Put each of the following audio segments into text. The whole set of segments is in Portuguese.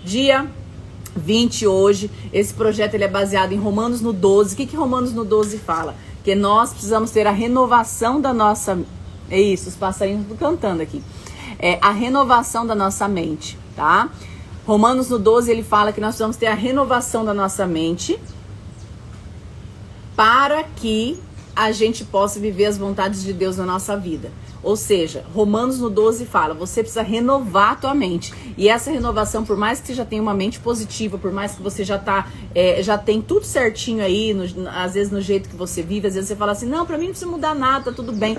Dia 20 hoje. Esse projeto ele é baseado em Romanos no 12. O que Romanos no 12 fala? Que nós precisamos ter a renovação da nossa... É isso, os passarinhos estão cantando aqui. É a renovação da nossa mente, tá? Romanos no 12 ele fala que nós precisamos ter a renovação da nossa mente para que a gente possa viver as vontades de Deus na nossa vida. Ou seja, Romanos no 12 fala, você precisa renovar a tua mente. E essa renovação, por mais que você já tenha uma mente positiva, por mais que você já tem tudo certinho aí, às vezes no jeito que você vive, às vezes você fala assim, não, pra mim não precisa mudar nada, tá tudo bem.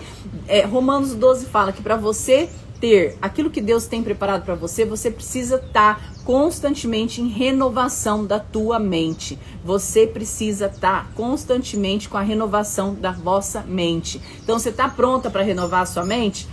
Romanos 12 fala que pra você ter aquilo que Deus tem preparado para você, você precisa estar constantemente em renovação da tua mente. Você precisa estar constantemente com a renovação da vossa mente. Então, você está pronta para renovar a sua mente?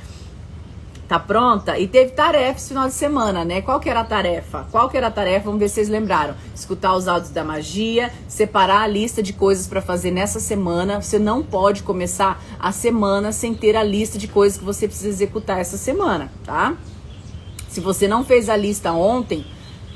Tá pronta? E teve tarefa esse final de semana, né? Qual que era a tarefa? Vamos ver se vocês lembraram. Escutar os áudios da magia, separar a lista de coisas para fazer nessa semana. Você não pode começar a semana sem ter a lista de coisas que você precisa executar essa semana, tá? Se você não fez a lista ontem,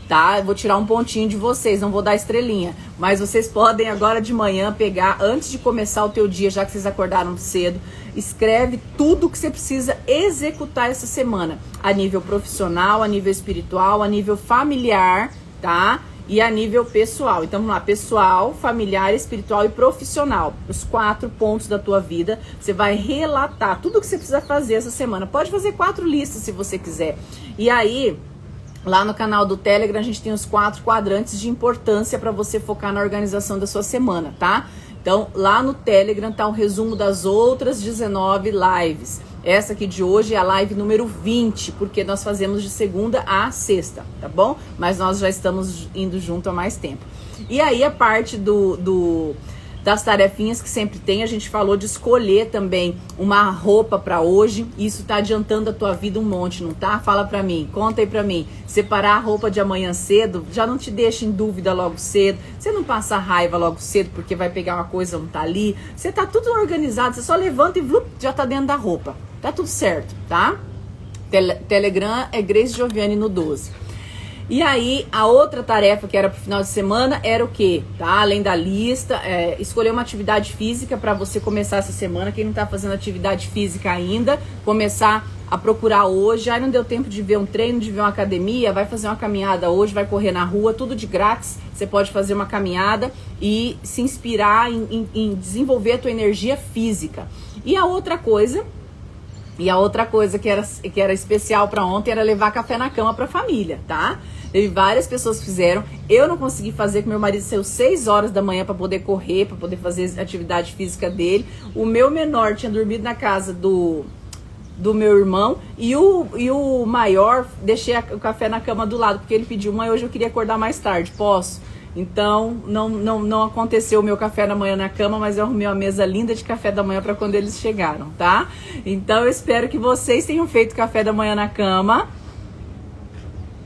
tá? Eu vou tirar um pontinho de vocês, não vou dar estrelinha. Mas vocês podem agora de manhã pegar, antes de começar o teu dia, já que vocês acordaram cedo, escreve tudo que você precisa executar essa semana. A nível profissional, a nível espiritual, a nível familiar, tá? E a nível pessoal. Então vamos lá, pessoal, familiar, espiritual e profissional. Os 4 pontos da tua vida. Você vai relatar tudo que você precisa fazer essa semana. Pode fazer 4 listas se você quiser. E aí... lá no canal do Telegram a gente tem os 4 quadrantes de importância para você focar na organização da sua semana, tá? Então lá no Telegram tá o resumo das outras 19 lives. Essa aqui de hoje é a live número 20, porque nós fazemos de segunda a sexta, tá bom? Mas nós já estamos indo junto há mais tempo. E aí a parte das tarefinhas que sempre tem, a gente falou de escolher também uma roupa pra hoje. Isso tá adiantando a tua vida um monte, não tá? Fala pra mim, conta aí pra mim. Separar a roupa de amanhã cedo já não te deixa em dúvida logo cedo. Você não passa raiva logo cedo porque vai pegar uma coisa não tá ali. Você tá tudo organizado, você só levanta e vlup, já tá dentro da roupa. Tá tudo certo, tá? Telegram é Grace Giovanni no 12. E aí, a outra tarefa que era pro final de semana era o quê? Tá? Além da lista, escolher uma atividade física para você começar essa semana. Quem não tá fazendo atividade física ainda, começar a procurar hoje. Aí não deu tempo de ver um treino, de ver uma academia, vai fazer uma caminhada hoje, vai correr na rua, tudo de grátis. Você pode fazer uma caminhada e se inspirar em desenvolver a tua energia física. E a outra coisa que era especial para ontem era levar café na cama para a família, tá? Teve várias pessoas que fizeram. Eu não consegui fazer, porque meu marido saiu 6 horas da manhã para poder correr, para poder fazer a atividade física dele. O meu menor tinha dormido na casa do meu irmão e o maior deixei o café na cama do lado, porque ele pediu, mãe, hoje eu queria acordar mais tarde, posso? Então, não aconteceu o meu café da manhã na cama, mas eu arrumei uma mesa linda de café da manhã para quando eles chegaram, tá? Então, eu espero que vocês tenham feito café da manhã na cama.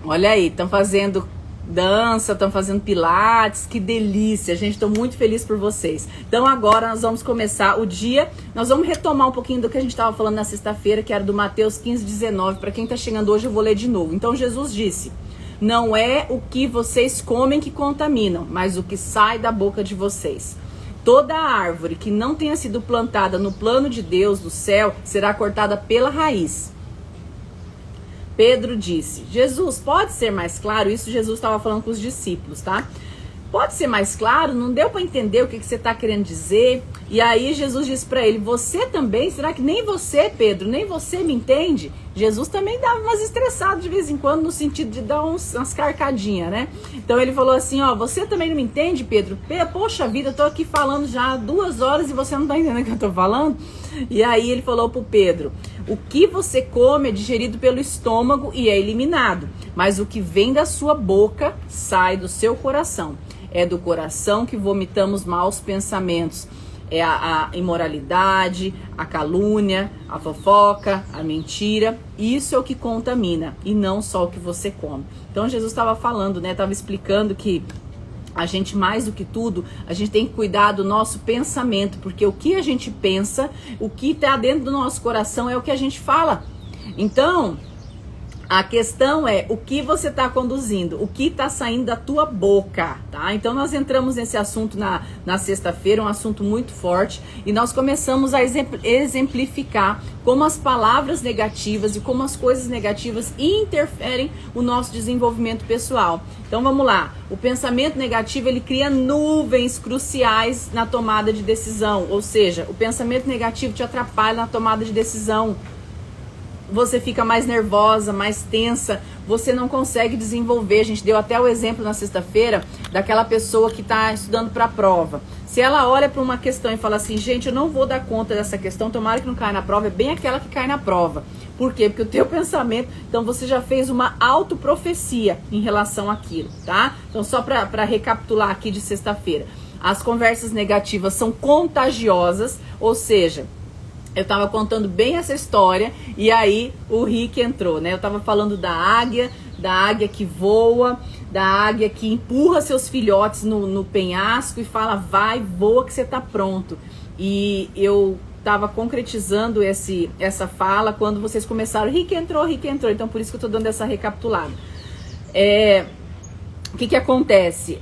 Olha aí, estão fazendo dança, estão fazendo pilates, que delícia, gente, estou muito feliz por vocês. Então, agora nós vamos começar o dia, nós vamos retomar um pouquinho do que a gente estava falando na sexta-feira, que era do Mateus 15:19. Para quem está chegando hoje, eu vou ler de novo. Então, Jesus disse... não é o que vocês comem que contaminam, mas o que sai da boca de vocês. Toda árvore que não tenha sido plantada no plano de Deus, do céu, será cortada pela raiz. Pedro disse, Jesus, pode ser mais claro? Isso Jesus estava falando com os discípulos, tá? Pode ser mais claro? Não deu para entender o que você está querendo dizer? E aí Jesus disse para ele, você também? Será que nem você, Pedro, nem você me entende? Jesus também dava umas estressadas de vez em quando, no sentido de dar umas carcadinhas, né? Então ele falou assim, ó, você também não me entende, Pedro? Poxa vida, eu tô aqui falando já há 2 horas e você não tá entendendo o que eu tô falando? E aí ele falou pro Pedro, o que você come é digerido pelo estômago e é eliminado, mas o que vem da sua boca sai do seu coração. É do coração que vomitamos maus pensamentos. É a imoralidade, a calúnia, a fofoca, a mentira. Isso é o que contamina e não só o que você come. Então Jesus estava falando, né? Estava explicando que a gente, mais do que tudo, a gente tem que cuidar do nosso pensamento, porque o que a gente pensa, o que está dentro do nosso coração é o que a gente fala. Então, A questão é o que você está conduzindo, o que está saindo da tua boca, tá? Então nós entramos nesse assunto na sexta-feira, um assunto muito forte, e nós começamos a exemplificar como as palavras negativas e como as coisas negativas interferem o nosso desenvolvimento pessoal. Então vamos lá, o pensamento negativo ele cria nuvens cruciais na tomada de decisão, ou seja, o pensamento negativo te atrapalha na tomada de decisão. Você fica mais nervosa, mais tensa, você não consegue desenvolver. A gente deu até o exemplo na sexta-feira daquela pessoa que está estudando para a prova. Se ela olha para uma questão e fala assim, gente, eu não vou dar conta dessa questão, tomara que não caia na prova, é bem aquela que cai na prova. Por quê? Porque o teu pensamento, então você já fez uma autoprofecia em relação àquilo, tá? Então só para recapitular aqui de sexta-feira. As conversas negativas são contagiosas, ou seja, eu tava contando bem essa história e aí o Rick entrou, né? Eu tava falando da águia que voa, da águia que empurra seus filhotes no penhasco e fala, vai, voa que você tá pronto. E eu tava concretizando essa fala quando vocês começaram, Rick entrou, então por isso que eu tô dando essa recapitulada. O que acontece?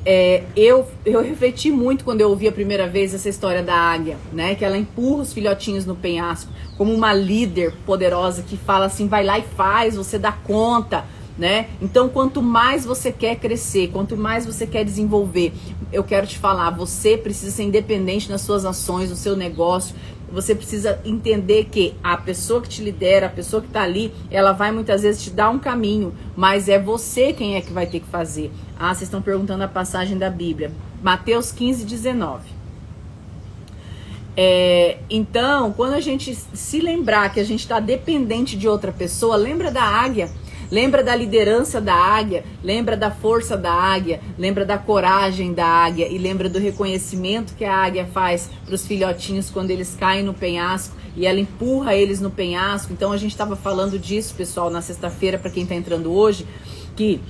Eu refleti muito quando eu ouvi a primeira vez essa história da águia, né? Que ela empurra os filhotinhos no penhasco, como uma líder poderosa que fala assim, vai lá e faz, você dá conta, né? Então, quanto mais você quer crescer, quanto mais você quer desenvolver, eu quero te falar, você precisa ser independente nas suas ações, no seu negócio. Você precisa entender que a pessoa que te lidera, a pessoa que está ali, ela vai muitas vezes te dar um caminho, mas é você quem é que vai ter que fazer. Ah, vocês estão perguntando a passagem da Bíblia. Mateus 15, 19. Então, quando a gente se lembrar que a gente está dependente de outra pessoa, lembra da águia. Lembra da liderança da águia, lembra da força da águia, lembra da coragem da águia e lembra do reconhecimento que a águia faz para os filhotinhos quando eles caem no penhasco e ela empurra eles no penhasco. Então a gente estava falando disso, pessoal, na sexta-feira, para quem está entrando hoje, que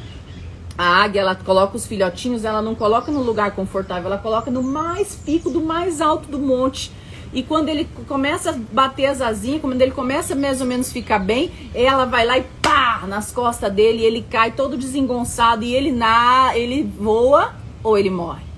a águia, ela coloca os filhotinhos, ela não coloca no lugar confortável, ela coloca no mais pico do mais alto do monte. E quando ele começa a bater as asinhas, quando ele começa mais ou menos ficar bem, ela vai lá e pá, nas costas dele, e ele cai todo desengonçado, e ele voa ou ele morre.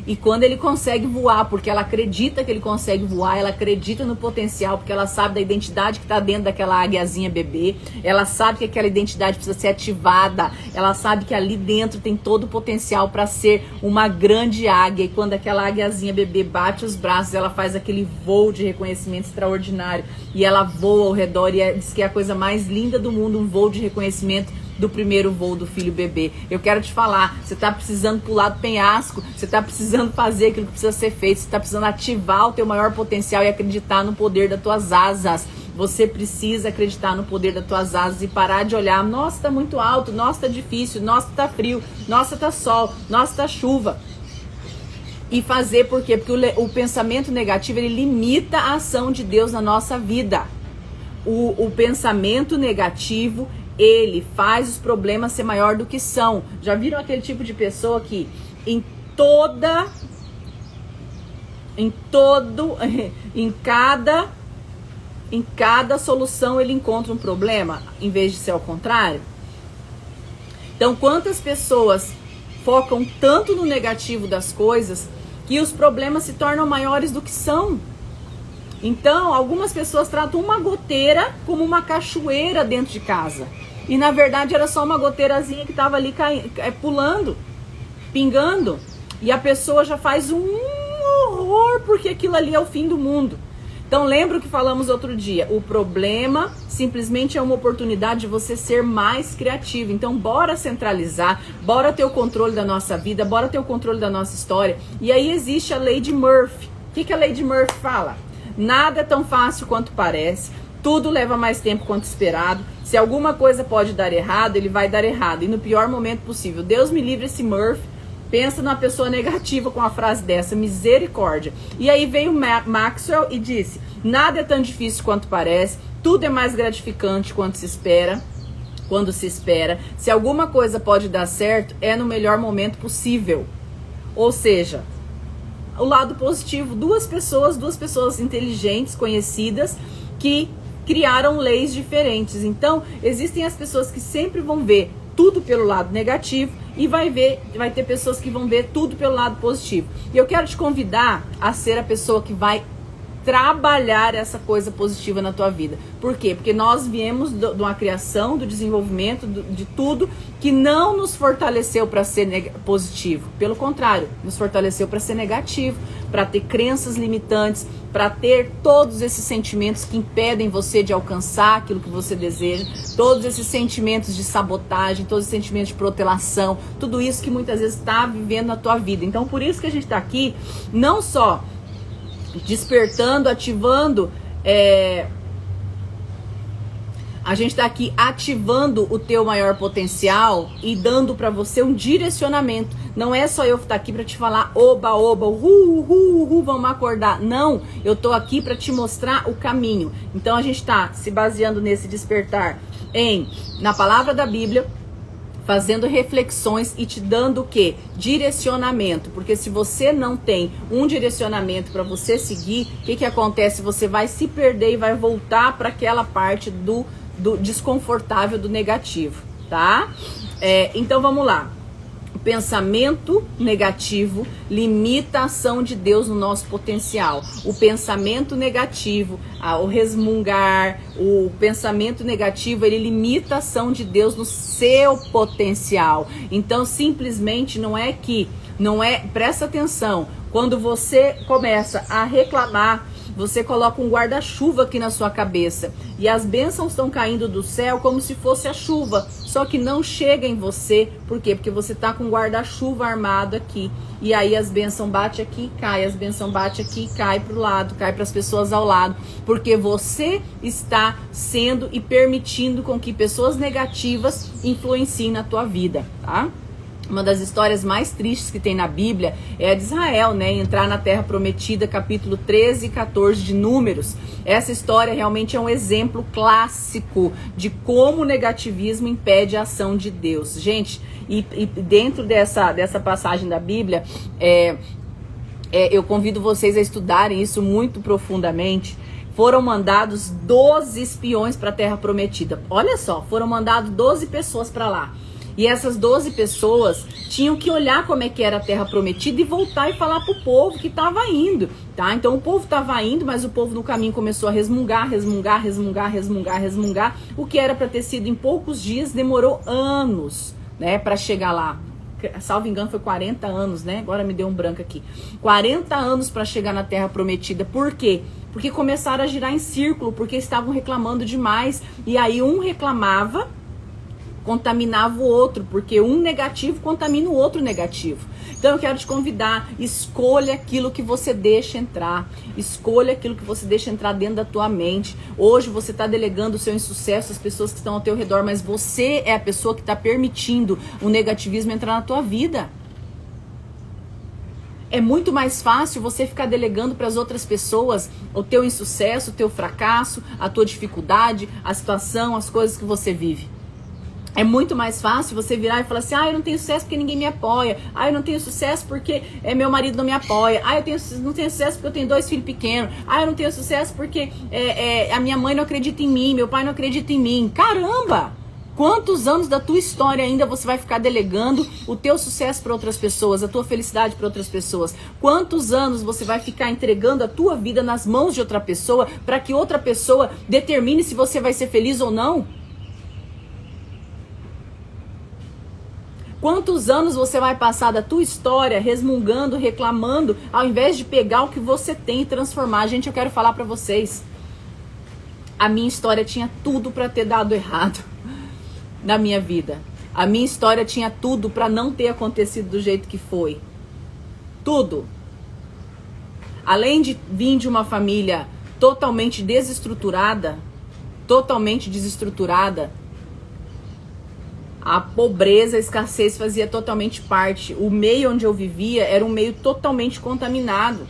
E quando ele consegue voar, porque ela acredita que ele consegue voar, ela acredita no potencial, porque ela sabe da identidade que está dentro daquela águiazinha bebê, ela sabe que aquela identidade precisa ser ativada, ela sabe que ali dentro tem todo o potencial para ser uma grande águia, e quando aquela águiazinha bebê bate os braços, ela faz aquele voo de reconhecimento extraordinário, e ela voa ao redor, e diz que é a coisa mais linda do mundo, um voo de reconhecimento do primeiro voo do filho bebê. Eu quero te falar, você está precisando pular do penhasco, você está precisando fazer aquilo que precisa ser feito, você está precisando ativar o teu maior potencial e acreditar no poder das tuas asas. Você precisa acreditar no poder das tuas asas e parar de olhar, nossa, tá muito alto, nossa, tá difícil, nossa, tá frio, nossa, tá sol, nossa, tá chuva. E fazer por quê? Porque o pensamento negativo, ele limita a ação de Deus na nossa vida. O pensamento negativo, ele faz os problemas ser maior do que são. Já viram aquele tipo de pessoa que em cada solução ele encontra um problema, em vez de ser ao contrário? Então, quantas pessoas focam tanto no negativo das coisas que os problemas se tornam maiores do que são? Então, algumas pessoas tratam uma goteira como uma cachoeira dentro de casa. E na verdade era só uma goteirazinha que estava ali pulando, pingando. E a pessoa já faz um horror porque aquilo ali é o fim do mundo. Então lembra o que falamos outro dia. O problema simplesmente é uma oportunidade de você ser mais criativo. Então bora centralizar, bora ter o controle da nossa vida, bora ter o controle da nossa história. E aí existe a lei de Murphy. O que a lei de Murphy fala? Nada é tão fácil quanto parece. Tudo leva mais tempo quanto esperado. Se alguma coisa pode dar errado, ele vai dar errado. E no pior momento possível. Deus me livre esse Murphy. Pensa numa pessoa negativa com a frase dessa. Misericórdia. E aí veio Maxwell e disse: nada é tão difícil quanto parece. Tudo é mais gratificante quando se espera. Se alguma coisa pode dar certo, é no melhor momento possível. Ou seja, o lado positivo. Duas pessoas inteligentes, conhecidas, que criaram leis diferentes. Então, existem as pessoas que sempre vão ver tudo pelo lado negativo e vai ter pessoas que vão ver tudo pelo lado positivo. E eu quero te convidar a ser a pessoa que vai trabalhar essa coisa positiva na tua vida. Por quê? Porque nós viemos de uma criação, do desenvolvimento, de tudo que não nos fortaleceu para ser positivo. Pelo contrário, nos fortaleceu para ser negativo, para ter crenças limitantes, para ter todos esses sentimentos que impedem você de alcançar aquilo que você deseja, todos esses sentimentos de sabotagem, todos esses sentimentos de protelação, tudo isso que muitas vezes está vivendo na tua vida. Então, por isso que a gente está aqui, não só despertando, ativando, a gente está aqui ativando o teu maior potencial e dando para você um direcionamento. Não é só eu estar aqui para te falar oba, oba, vamos acordar. Não, eu estou aqui para te mostrar o caminho. Então a gente está se baseando nesse despertar na palavra da Bíblia, fazendo reflexões e te dando o quê? Direcionamento. Porque se você não tem um direcionamento para você seguir, o que acontece? Você vai se perder e vai voltar para aquela parte do desconfortável, do negativo, tá? Então vamos lá. O pensamento negativo limita a ação de Deus no nosso potencial. O pensamento negativo, o resmungar, o pensamento negativo, ele limita a ação de Deus no seu potencial. Então, simplesmente presta atenção, quando você começa a reclamar, você coloca um guarda-chuva aqui na sua cabeça e as bênçãos estão caindo do céu como se fosse a chuva, só que não chega em você. Por quê? Porque você tá com um guarda-chuva armado aqui e aí as bênçãos batem aqui e cai, as bênçãos batem aqui e cai pro lado, cai para as pessoas ao lado, porque você está sendo e permitindo com que pessoas negativas influenciem na tua vida, tá? Uma das histórias mais tristes que tem na Bíblia é a de Israel, né? Entrar na Terra Prometida, capítulo 13 e 14 de Números. Essa história realmente é um exemplo clássico de como o negativismo impede a ação de Deus. Gente, e dentro dessa passagem da Bíblia, eu convido vocês a estudarem isso muito profundamente. Foram mandados 12 espiões para a Terra Prometida. Olha só, foram mandados 12 pessoas para lá. E essas 12 pessoas tinham que olhar como é que era a Terra Prometida e voltar e falar pro povo que estava indo, tá? Então o povo estava indo, mas o povo no caminho começou a resmungar. O que era para ter sido em poucos dias demorou anos, né, para chegar lá. Salvo engano foi 40 anos, né? Agora me deu um branco aqui. 40 anos para chegar na Terra Prometida. Por quê? Porque começaram a girar em círculo, porque estavam reclamando demais. E aí um reclamava, contaminava o outro, porque um negativo contamina o outro negativo. Então eu quero te convidar, escolha aquilo que você deixa entrar, escolha aquilo que você deixa entrar dentro da tua mente. Hoje você está delegando o seu insucesso às pessoas que estão ao teu redor, mas você é a pessoa que está permitindo o negativismo entrar na tua vida. É muito mais fácil você ficar delegando para as outras pessoas o teu insucesso, o teu fracasso, a tua dificuldade, a situação, as coisas que você vive. É muito mais fácil você virar e falar assim, eu não tenho sucesso porque ninguém me apoia. Eu não tenho sucesso porque meu marido não me apoia. Eu não tenho sucesso porque eu tenho 2 filhos pequenos. Eu não tenho sucesso porque a minha mãe não acredita em mim, meu pai não acredita em mim. Caramba! Quantos anos da tua história ainda você vai ficar delegando o teu sucesso para outras pessoas, a tua felicidade para outras pessoas? Quantos anos você vai ficar entregando a tua vida nas mãos de outra pessoa para que outra pessoa determine se você vai ser feliz ou não? Quantos anos você vai passar da tua história resmungando, reclamando, ao invés de pegar o que você tem e transformar? Gente, eu quero falar pra vocês. A minha história tinha tudo pra ter dado errado na minha vida. A minha história tinha tudo pra não ter acontecido do jeito que foi. Tudo. Além de vir de uma família totalmente desestruturada, a pobreza, a escassez fazia totalmente parte. O meio onde eu vivia era um meio totalmente contaminado.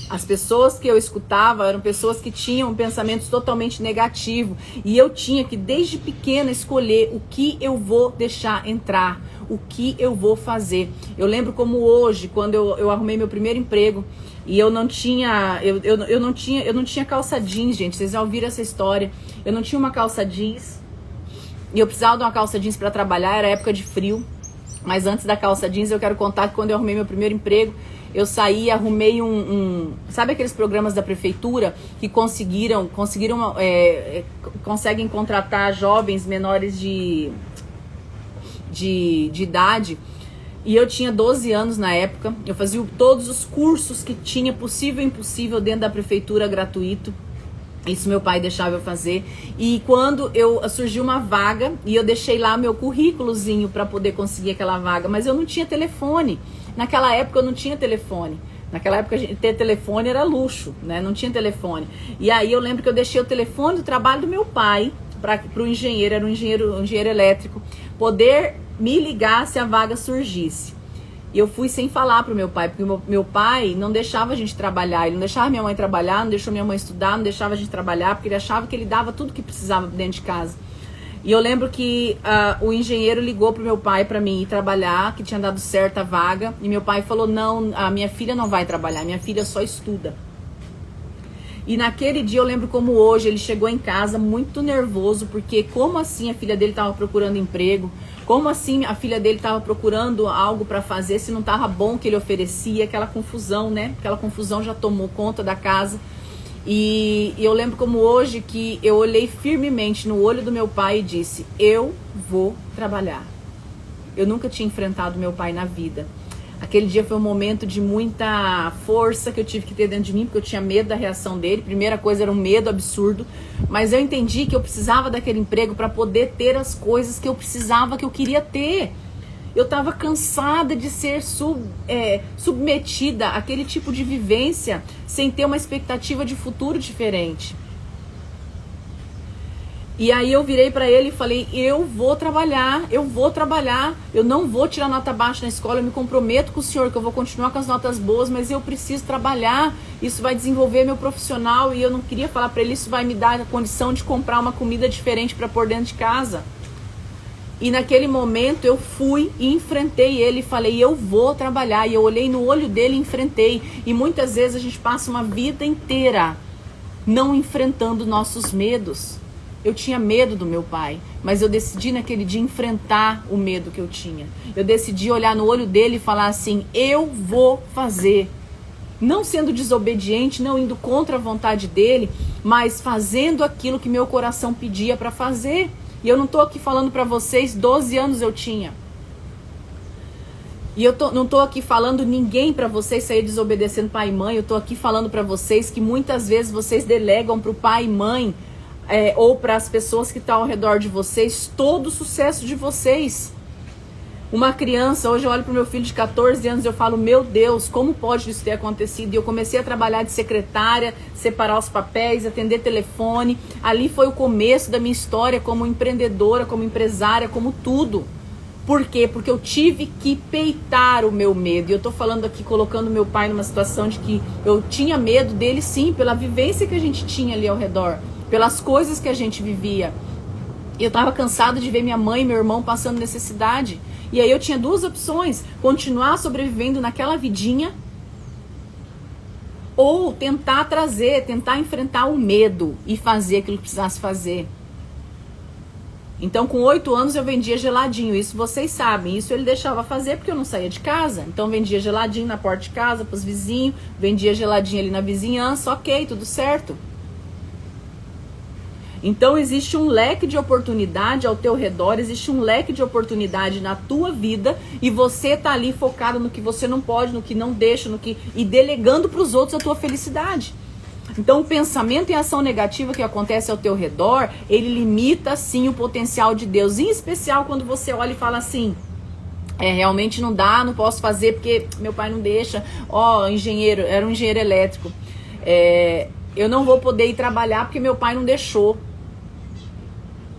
As pessoas que eu escutava eram pessoas que tinham pensamentos totalmente negativos. E eu tinha que, desde pequena, escolher o que eu vou deixar entrar, o que eu vou fazer. Eu lembro como hoje, quando eu arrumei meu primeiro emprego, e eu não tinha, eu não tinha calça jeans, gente. Vocês já ouviram essa história? Eu não tinha uma calça jeans. E eu precisava de uma calça jeans para trabalhar, era época de frio. Mas antes da calça jeans, eu quero contar que quando eu arrumei meu primeiro emprego, eu saí, arrumei sabe aqueles programas da prefeitura que conseguem contratar jovens menores de idade? E eu tinha 12 anos na época, eu fazia todos os cursos que tinha possível e impossível dentro da prefeitura gratuito. Isso meu pai deixava eu fazer. E quando surgiu uma vaga, e eu deixei lá meu currículozinho para poder conseguir aquela vaga, mas eu não tinha telefone. Naquela época eu não tinha telefone. Naquela época ter telefone era luxo, né? Não tinha telefone. E aí eu lembro que eu deixei o telefone do trabalho do meu pai para o engenheiro, era um engenheiro elétrico, poder me ligar se a vaga surgisse. E eu fui sem falar pro meu pai, porque meu pai não deixava a gente trabalhar, ele não deixava minha mãe trabalhar, não deixou minha mãe estudar, não deixava a gente trabalhar, porque ele achava que ele dava tudo que precisava dentro de casa. E eu lembro que o engenheiro ligou pro meu pai para mim ir trabalhar, que tinha dado certo a vaga, e meu pai falou, não, a minha filha não vai trabalhar, minha filha só estuda. E naquele dia eu lembro como hoje, ele chegou em casa muito nervoso, porque como assim a filha dele estava procurando emprego, como assim a filha dele estava procurando algo para fazer se não estava bom o que ele oferecia, aquela confusão, né? Aquela confusão já tomou conta da casa. E eu lembro como hoje que eu olhei firmemente no olho do meu pai e disse, eu vou trabalhar. Eu nunca tinha enfrentado meu pai na vida. Aquele dia foi um momento de muita força que eu tive que ter dentro de mim, porque eu tinha medo da reação dele. Primeira coisa era um medo absurdo, mas eu entendi que eu precisava daquele emprego para poder ter as coisas que eu precisava, que eu queria ter. Eu estava cansada de ser submetida àquele tipo de vivência sem ter uma expectativa de futuro diferente. E aí eu virei para ele e falei, eu vou trabalhar, eu não vou tirar nota baixa na escola, eu me comprometo com o senhor que eu vou continuar com as notas boas, mas eu preciso trabalhar, isso vai desenvolver meu profissional. E eu não queria falar para ele, isso vai me dar a condição de comprar uma comida diferente para pôr dentro de casa. E naquele momento eu fui e enfrentei ele e falei, eu vou trabalhar. E eu olhei no olho dele e enfrentei. E muitas vezes a gente passa uma vida inteira não enfrentando nossos medos. Eu tinha medo do meu pai, mas eu decidi naquele dia enfrentar o medo que eu tinha. Eu decidi olhar no olho dele e falar assim, eu vou fazer. Não sendo desobediente, não indo contra a vontade dele, mas fazendo aquilo que meu coração pedia para fazer. E eu não estou aqui falando para vocês, 12 anos eu tinha. E eu não estou aqui falando ninguém para vocês sair desobedecendo pai e mãe. Eu estou aqui falando para vocês que muitas vezes vocês delegam para o pai e mãe, ou para as pessoas que estão ao redor de vocês, todo o sucesso de vocês. Uma criança, hoje eu olho para o meu filho de 14 anos e eu falo, meu Deus, como pode isso ter acontecido? E eu comecei a trabalhar de secretária, separar os papéis, atender telefone. Ali foi o começo da minha história como empreendedora, como empresária, como tudo. Por quê? Porque eu tive que peitar o meu medo. E eu tô falando aqui, colocando meu pai numa situação de que eu tinha medo dele, sim, pela vivência que a gente tinha ali ao redor, pelas coisas que a gente vivia. Eu tava cansada de ver minha mãe e meu irmão passando necessidade. E aí eu tinha duas opções: continuar sobrevivendo naquela vidinha, ou tentar enfrentar o medo e fazer aquilo que precisasse fazer. Então, com 8 anos eu vendia geladinho, isso vocês sabem. Isso ele deixava fazer porque eu não saía de casa. Então vendia geladinho na porta de casa pros vizinhos, vendia geladinho ali na vizinhança, ok, tudo certo. Então existe um leque de oportunidade ao teu redor, existe um leque de oportunidade na tua vida, e você tá ali focado no que você não pode, no que não deixa, e delegando para os outros a tua felicidade. Então o pensamento e a ação negativa que acontece ao teu redor, ele limita sim o potencial de Deus, em especial quando você olha e fala assim, realmente não dá, não posso fazer porque meu pai não deixa, engenheiro, era um engenheiro elétrico, eu não vou poder ir trabalhar porque meu pai não deixou.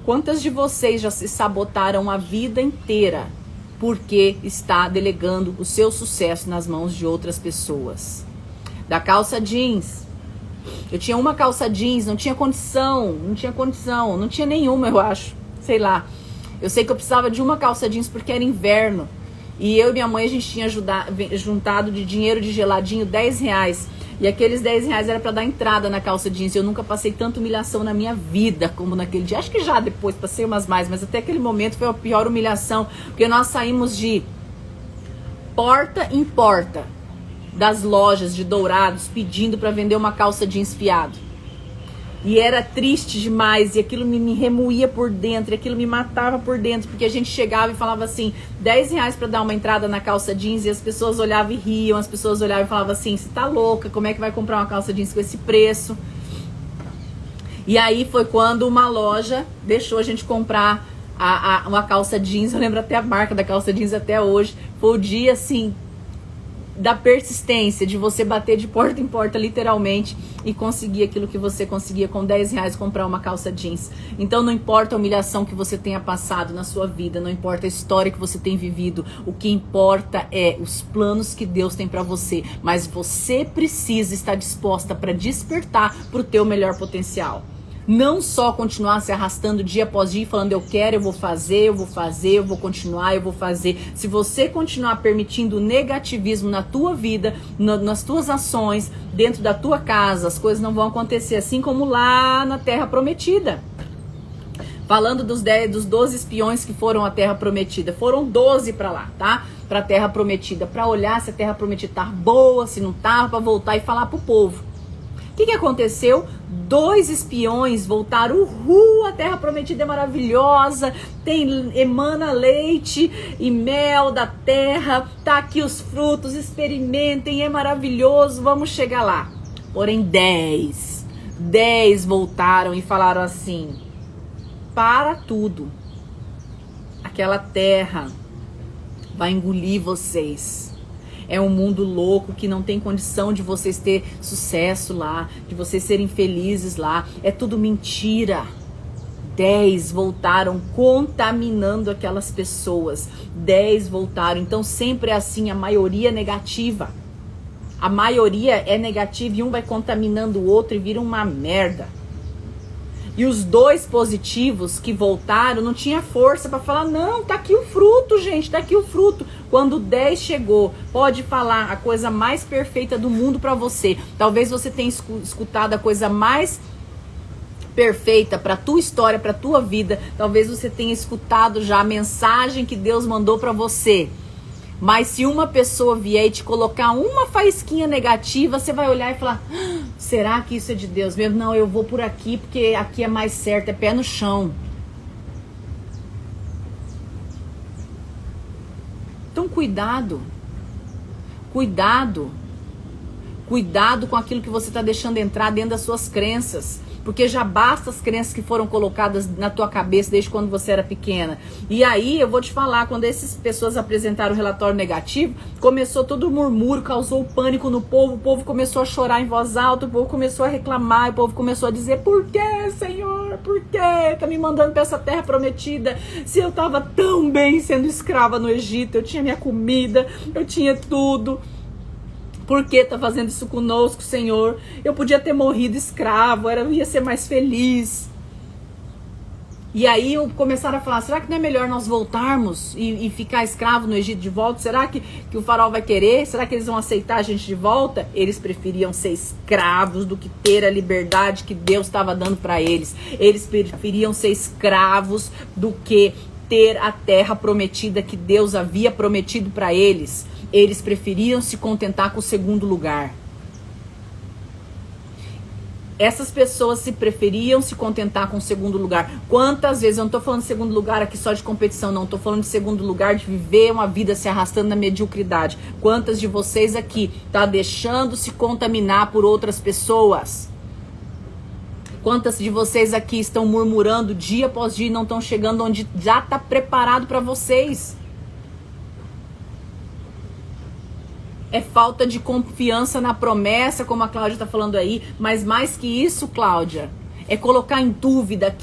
Quantas de vocês já se sabotaram a vida inteira porque está delegando o seu sucesso nas mãos de outras pessoas? da calça jeans. Eu tinha uma calça jeans, não tinha condição, não tinha nenhuma, eu acho, sei lá. Eu sei que eu precisava de uma calça jeans porque era inverno. E eu e minha mãe, a gente tinha juntado de dinheiro de geladinho R$10. E aqueles R$10 era pra dar entrada na calça jeans. Eu nunca passei tanta humilhação na minha vida como naquele dia. Acho que já depois passei umas mais, mas até aquele momento foi a pior humilhação. Porque nós saímos de porta em porta das lojas de Dourados pedindo pra vender uma calça jeans fiado. E era triste demais, e aquilo me remoía por dentro, e aquilo me matava por dentro, porque a gente chegava e falava assim, R$10 para dar uma entrada na calça jeans, e as pessoas olhavam e riam, as pessoas olhavam e falavam assim, você tá louca, como é que vai comprar uma calça jeans com esse preço? E aí foi quando uma loja deixou a gente comprar uma calça jeans, eu lembro até a marca da calça jeans até hoje, foi o dia assim, da persistência, de você bater de porta em porta, literalmente, e conseguir aquilo que você conseguia com R$10 comprar uma calça jeans. Então não importa a humilhação que você tenha passado na sua vida, não importa a história que você tem vivido, o que importa é os planos que Deus tem pra você, mas você precisa estar disposta para despertar pro teu melhor potencial. Não só continuar se arrastando dia após dia falando eu quero, eu vou fazer, eu vou continuar, eu vou fazer. Se você continuar permitindo negativismo na tua vida, nas tuas ações, dentro da tua casa, as coisas não vão acontecer, assim como lá na Terra Prometida. Falando dos 12 espiões que foram à Terra Prometida, foram 12 para lá, tá? Pra Terra Prometida, para olhar se a Terra Prometida tá boa, se não tá, para voltar e falar pro povo. O que aconteceu? 2 espiões voltaram, a Terra Prometida é maravilhosa, emana leite e mel da terra, tá aqui os frutos, experimentem, é maravilhoso, vamos chegar lá. Porém 10 voltaram e falaram assim, para tudo, aquela terra vai engolir vocês. É um mundo louco que não tem condição de vocês ter sucesso lá, de vocês serem felizes lá. É tudo mentira. 10 voltaram contaminando aquelas pessoas. 10 voltaram. Então sempre é assim, a maioria é negativa. A maioria é negativa e um vai contaminando o outro e vira uma merda. E os 2 positivos que voltaram não tinha força para falar, não, tá aqui o fruto, gente, tá aqui o fruto. Quando 10 chegou, pode falar a coisa mais perfeita do mundo para você. Talvez você tenha escutado a coisa mais perfeita para tua história, para tua vida. Talvez você tenha escutado já a mensagem que Deus mandou para você. Mas se uma pessoa vier e te colocar uma faísquinha negativa, você vai olhar e falar, será que isso é de Deus mesmo? Não, eu vou por aqui porque aqui é mais certo, é pé no chão. Então cuidado com aquilo que você está deixando entrar dentro das suas crenças. Porque já basta as crenças que foram colocadas na tua cabeça desde quando você era pequena. E aí eu vou te falar, quando essas pessoas apresentaram o relatório negativo, começou todo o murmúrio, causou pânico no povo, o povo começou a chorar em voz alta, o povo começou a reclamar, o povo começou a dizer, por que, Senhor? Por que tá me mandando para essa terra prometida? Se eu tava tão bem sendo escrava no Egito, eu tinha minha comida, eu tinha tudo. Por que tá fazendo isso conosco, Senhor? Eu podia ter morrido escravo, eu ia ser mais feliz. E aí começaram a falar, será que não é melhor nós voltarmos e ficar escravo no Egito de volta? Será que o faraó vai querer? Será que eles vão aceitar a gente de volta? Eles preferiam ser escravos do que ter a liberdade que Deus estava dando para eles. Eles preferiam ser escravos do que ter a terra prometida que Deus havia prometido para eles. Eles preferiam se contentar com o segundo lugar. Essas pessoas preferiam se contentar com o segundo lugar. Quantas vezes, eu não estou falando de segundo lugar aqui só de competição, não. Estou falando de segundo lugar de viver uma vida se arrastando na mediocridade. Quantas de vocês aqui tá deixando se contaminar por outras pessoas? Quantas de vocês aqui estão murmurando dia após dia e não estão chegando onde já está preparado para vocês? É falta de confiança na promessa, como a Cláudia está falando aí, mas mais que isso, Cláudia, é colocar em dúvida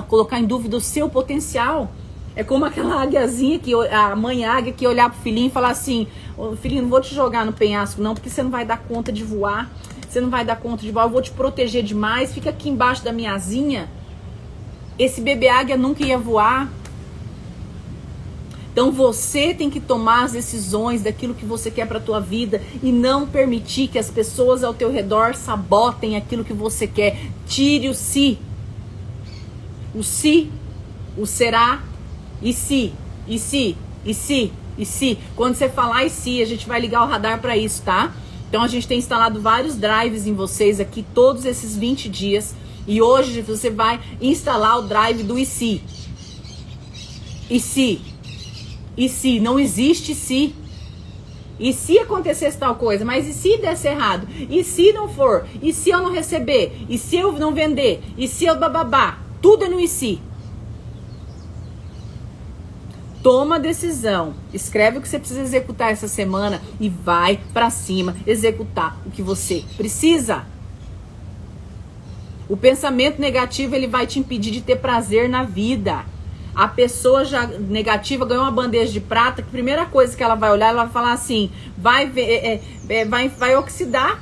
colocar em dúvida o seu potencial. É como aquela águiazinha, a mãe águia que olhar pro filhinho e falar assim: "Ô, filhinho, não vou te jogar no penhasco não, porque você não vai dar conta de voar. Você não vai dar conta de voar, eu vou te proteger demais, fica aqui embaixo da minha asinha." Esse bebê águia nunca ia voar. Então você tem que tomar as decisões daquilo que você quer para a tua vida e não permitir que as pessoas ao teu redor sabotem aquilo que você quer. Tire o se. O se, o será, e se, e se, e se, e se. Quando você falar e se, a gente vai ligar o radar para isso, tá? Então a gente tem instalado vários drives em vocês aqui todos esses 20 dias. E hoje você vai instalar o drive do e se. E se? E se? Não existe se. E se acontecesse tal coisa? Mas e se desse errado? E se não for? E se eu não receber? E se eu não vender? E se eu bababá? Tudo é no e se. Toma a decisão, escreve o que você precisa executar essa semana e vai pra cima executar o que você precisa. O pensamento negativo, ele vai te impedir de ter prazer na vida. A pessoa já negativa ganhou uma bandeja de prata, que a primeira coisa que ela vai olhar, ela vai falar assim, vai oxidar.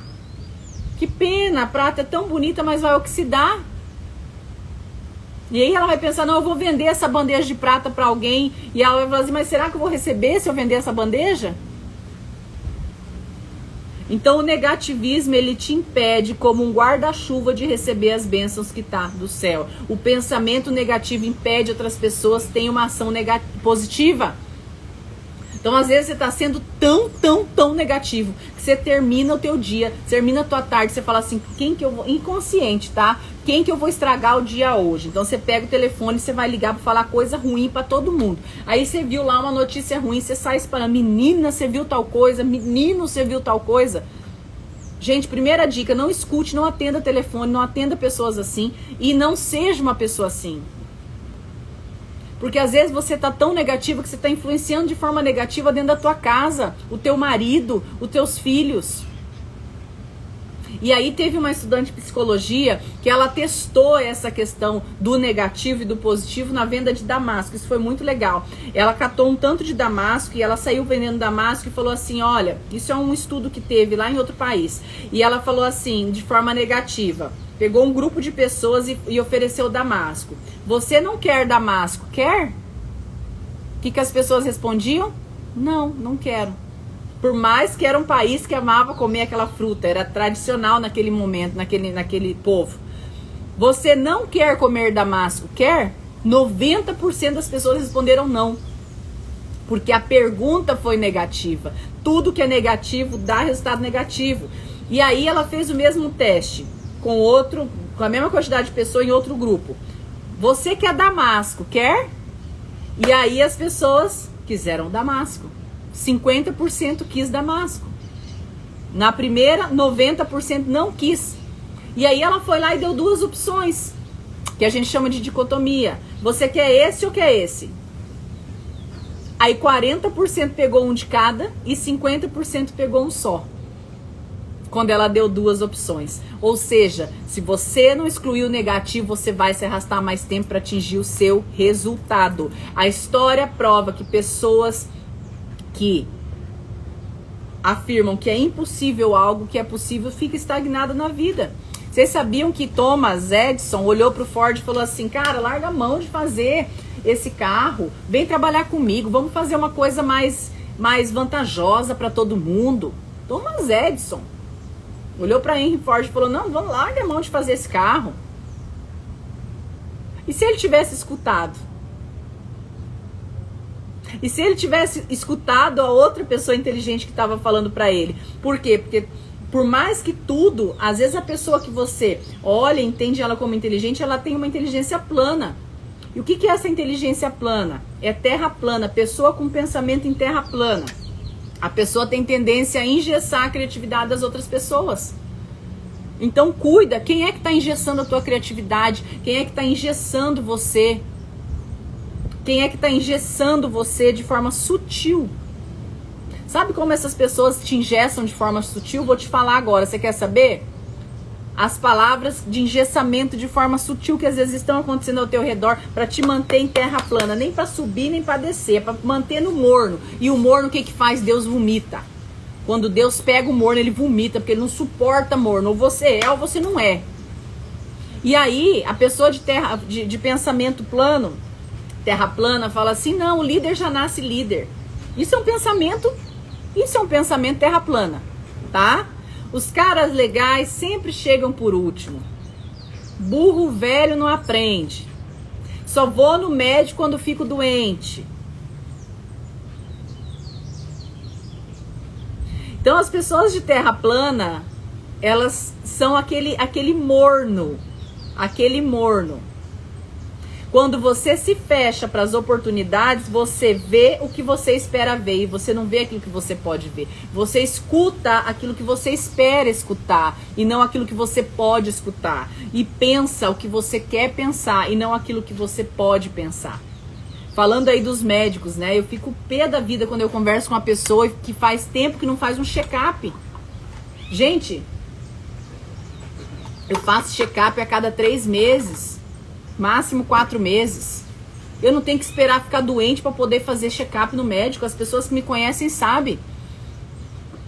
Que pena, a prata é tão bonita, mas vai oxidar. E aí ela vai pensar, não, eu vou vender essa bandeja de prata para alguém. E ela vai falar assim, mas será que eu vou receber se eu vender essa bandeja? Então o negativismo, ele te impede como um guarda-chuva de receber as bênçãos que tá do céu. O pensamento negativo impede outras pessoas terem uma ação positiva. Então às vezes você tá sendo tão negativo que você termina o teu dia, termina a tua tarde, você fala assim, quem que eu vou, inconsciente, tá? Quem que eu vou estragar o dia hoje? Então você pega o telefone e você vai ligar pra falar coisa ruim pra todo mundo. Aí você viu lá uma notícia ruim, você sai espalhando, menina, você viu tal coisa, menino, você viu tal coisa. Gente, primeira dica, não escute, não atenda telefone, não atenda pessoas assim e não seja uma pessoa assim. Porque às vezes você tá tão negativo que você tá influenciando de forma negativa dentro da tua casa, o teu marido, os teus filhos. E aí teve uma estudante de psicologia que ela testou essa questão do negativo e do positivo na venda de damasco. Isso foi muito legal. Ela catou um tanto de damasco e ela saiu vendendo damasco e falou assim, olha, isso é um estudo que teve lá em outro país. E ela falou assim, de forma negativa, pegou um grupo de pessoas e ofereceu damasco. Você não quer damasco, quer? O que as pessoas respondiam? Não, não quero. Por mais que era um país que amava comer aquela fruta, era tradicional naquele momento, naquele povo. Você não quer comer damasco, quer? 90% das pessoas responderam não. Porque a pergunta foi negativa. Tudo que é negativo dá resultado negativo. E aí ela fez o mesmo teste com a mesma quantidade de pessoas em outro grupo. Você quer damasco, quer? E aí as pessoas quiseram damasco. 50% quis damasco. Na primeira, 90% não quis. E aí ela foi lá e deu duas opções, que a gente chama de dicotomia. Você quer esse ou quer esse? Aí 40% pegou um de cada e 50% pegou um só. Quando ela deu duas opções. Ou seja, se você não excluir o negativo, você vai se arrastar mais tempo para atingir o seu resultado. A história prova que pessoas que afirmam que é impossível algo que é possível, fica estagnado na vida. Vocês sabiam que Thomas Edison olhou para o Ford e falou assim, cara, larga a mão de fazer esse carro, vem trabalhar comigo, vamos fazer uma coisa mais vantajosa para todo mundo. Thomas Edison olhou para Henry Ford e falou, não, vamos, larga a mão de fazer esse carro. E se ele tivesse escutado? E se ele tivesse escutado a outra pessoa inteligente que estava falando para ele? Por quê? Porque por mais que tudo, às vezes a pessoa que você olha, entende ela como inteligente, ela tem uma inteligência plana. E o que é essa inteligência plana? É terra plana, pessoa com pensamento em terra plana. A pessoa tem tendência a engessar a criatividade das outras pessoas. Então cuida, quem é que está engessando a tua criatividade? Quem é que está engessando você? Quem é que está engessando você de forma sutil? Sabe como essas pessoas te engessam de forma sutil? Vou te falar agora, você quer saber? as palavras de engessamento de forma sutil que às vezes estão acontecendo ao teu redor para te manter em terra plana, nem para subir nem para descer, é para manter no morno. E o morno o que que faz? Deus vomita. Quando Deus pega o morno, ele vomita, porque ele não suporta morno, ou você é ou você não é. E aí a pessoa de pensamento plano, terra plana, fala assim: não, o líder já nasce líder. Isso é um pensamento terra plana, tá? Os caras legais sempre chegam por último. Burro velho não aprende. Só vou no médico quando fico doente. Então as pessoas de terra plana, elas são aquele morno. Aquele morno. Quando você se fecha para as oportunidades, você vê o que você espera ver e você não vê aquilo que você pode ver. Você escuta aquilo que você espera escutar e não aquilo que você pode escutar. E pensa o que você quer pensar e não aquilo que você pode pensar. Falando aí dos médicos, né? Eu fico pé da vida quando eu converso com uma pessoa que faz tempo que não faz um check-up. Gente, eu faço check-up a cada 3 meses. Máximo 4 meses. Eu não tenho que esperar ficar doente para poder fazer check-up no médico. As pessoas que me conhecem sabem.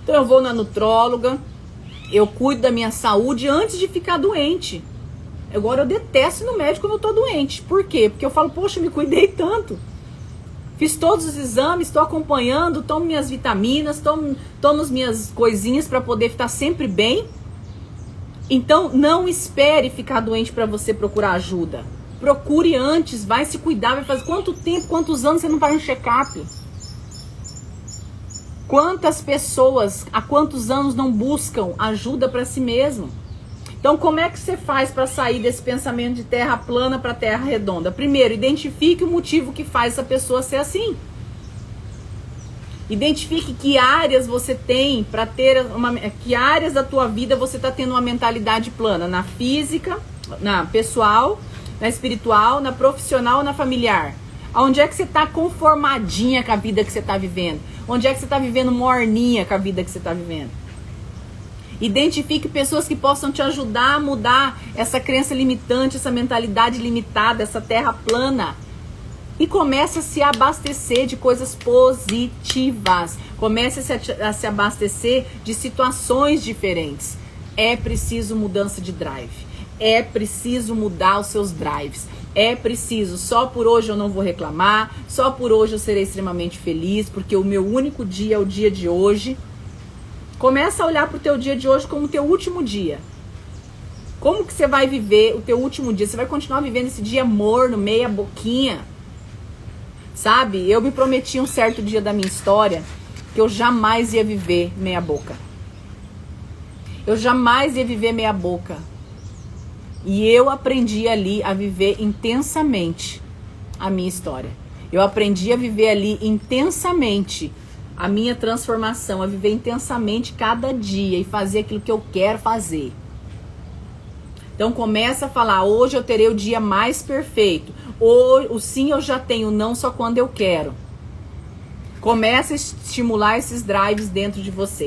Então eu vou na nutróloga, eu cuido da minha saúde antes de ficar doente. Agora eu detesto ir no médico quando eu tô doente. Por quê? Porque eu falo, poxa, eu me cuidei tanto. Fiz todos os exames, estou acompanhando, tomo minhas vitaminas, tomo as minhas coisinhas para poder estar sempre bem. Então não espere ficar doente para você procurar ajuda. Procure antes, vai se cuidar, vai fazer quanto tempo, quantos anos você não faz um check-up? Quantas pessoas há quantos anos não buscam ajuda para si mesmo? Então como é que você faz para sair desse pensamento de terra plana para terra redonda? Primeiro, identifique o motivo que faz essa pessoa ser assim. Identifique que áreas você tem para ter que áreas da tua vida você está tendo uma mentalidade plana, na física, na pessoal, na espiritual, na profissional, na familiar. Onde é que você está conformadinha com a vida que você está vivendo? Onde é que você está vivendo morninha com a vida que você está vivendo? Identifique pessoas que possam te ajudar a mudar essa crença limitante, essa mentalidade limitada, essa terra plana. E comece a se abastecer de coisas positivas. Comece a se abastecer de situações diferentes. É preciso mudança de drive. É preciso mudar os seus drives. É preciso, só por hoje eu não vou reclamar, só por hoje eu serei extremamente feliz, porque o meu único dia é o dia de hoje. Começa a olhar para o teu dia de hoje como o teu último dia. Como que você vai viver o teu último dia? Você vai continuar vivendo esse dia morno, meia boquinha? Sabe? Eu me prometi um certo dia da minha história que eu jamais ia viver meia boca. Eu jamais ia viver meia boca. E eu aprendi ali a viver intensamente a minha história. Eu aprendi a viver ali intensamente a minha transformação, a viver intensamente cada dia e fazer aquilo que eu quero fazer. Então começa a falar, hoje eu terei o dia mais perfeito. O sim eu já tenho, o não só quando eu quero. Começa a estimular esses drives dentro de você.